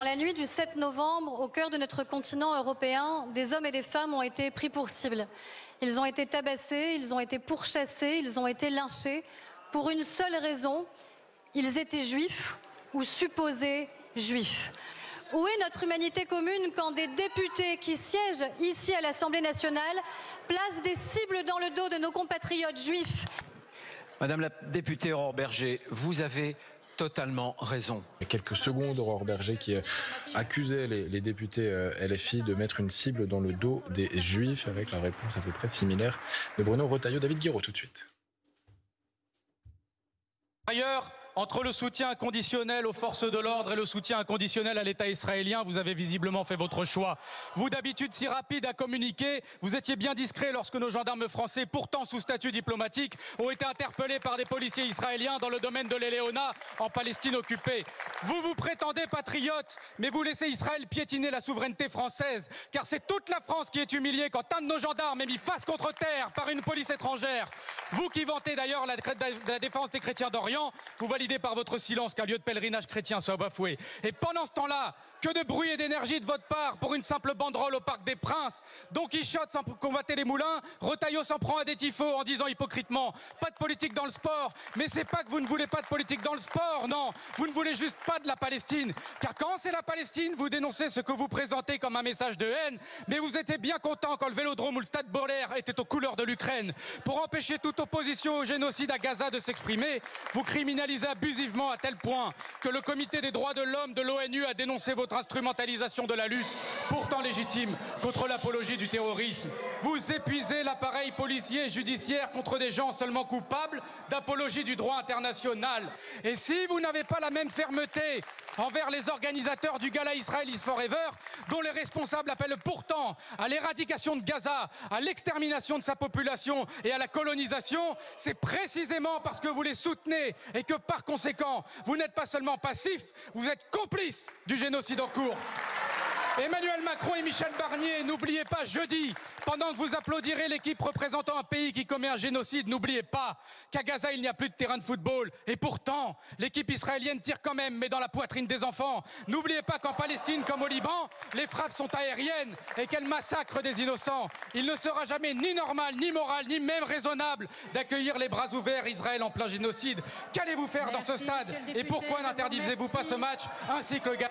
La nuit du 7 novembre, au cœur de notre continent européen, des hommes et des femmes ont été pris pour cible. Ils ont été tabassés, ils ont été pourchassés, ils ont été lynchés pour une seule raison, ils étaient juifs ou supposés juifs. Où est notre humanité commune quand des députés qui siègent ici à l'Assemblée nationale placent des cibles dans le dos de nos compatriotes juifs? Madame la députée Aurore Bergé, vous avez totalement raison. Il y a quelques secondes, Aurore Bergé qui accusait les députés LFI de mettre une cible dans le dos des Juifs, avec la réponse à peu près similaire de Bruno Retailleau. David Guiraud tout de suite. Ailleurs, entre le soutien inconditionnel aux forces de l'ordre et le soutien inconditionnel à l'État israélien, vous avez visiblement fait votre choix. Vous, d'habitude si rapide à communiquer, vous étiez bien discret lorsque nos gendarmes français, pourtant sous statut diplomatique, ont été interpellés par des policiers israéliens dans le domaine de l'Eléona, en Palestine occupée. Vous vous prétendez patriote, mais vous laissez Israël piétiner la souveraineté française, car c'est toute la France qui est humiliée quand un de nos gendarmes est mis face contre terre par une police étrangère. Vous qui vantez d'ailleurs la défense des chrétiens d'Orient, vous validez par votre silence qu'un lieu de pèlerinage chrétien soit bafoué. Et pendant ce temps-là, que de bruit et d'énergie de votre part pour une simple banderole au Parc des Princes. Don Quichotte sans combattre les moulins, Retailleau s'en prend à des tifos en disant hypocritement pas de politique dans le sport. Mais c'est pas que vous ne voulez pas de politique dans le sport, non. Vous ne voulez juste pas de la Palestine. Car quand c'est la Palestine, vous dénoncez ce que vous présentez comme un message de haine. Mais vous étiez bien content quand le Vélodrome ou le Stade Bollaert était aux couleurs de l'Ukraine. Pour empêcher toute opposition au génocide à Gaza de s'exprimer, vous criminalisez abusivement à tel point que le Comité des droits de l'homme de l'ONU a dénoncé votre instrumentalisation de la lutte, pourtant légitime, contre l'apologie du terrorisme. Vous épuisez l'appareil policier et judiciaire contre des gens seulement coupables d'apologie du droit international. Et si vous n'avez pas la même fermeté envers les organisateurs du gala Israel is Forever, dont les responsables appellent pourtant à l'éradication de Gaza, à l'extermination de sa population et à la colonisation, c'est précisément parce que vous les soutenez et que par conséquent, vous n'êtes pas seulement passif, vous êtes complice du génocide en cours. Emmanuel Macron et Michel Barnier, n'oubliez pas jeudi, pendant que vous applaudirez l'équipe représentant un pays qui commet un génocide, n'oubliez pas qu'à Gaza, il n'y a plus de terrain de football. Et pourtant, l'équipe israélienne tire quand même, mais dans la poitrine des enfants. N'oubliez pas qu'en Palestine, comme au Liban, les frappes sont aériennes et qu'elles massacrent des innocents. Il ne sera jamais ni normal, ni moral, ni même raisonnable d'accueillir les bras ouverts Israël en plein génocide. Qu'allez-vous faire dans ce stade? Et pourquoi n'interdisez-vous pas ce match ainsi que le gars?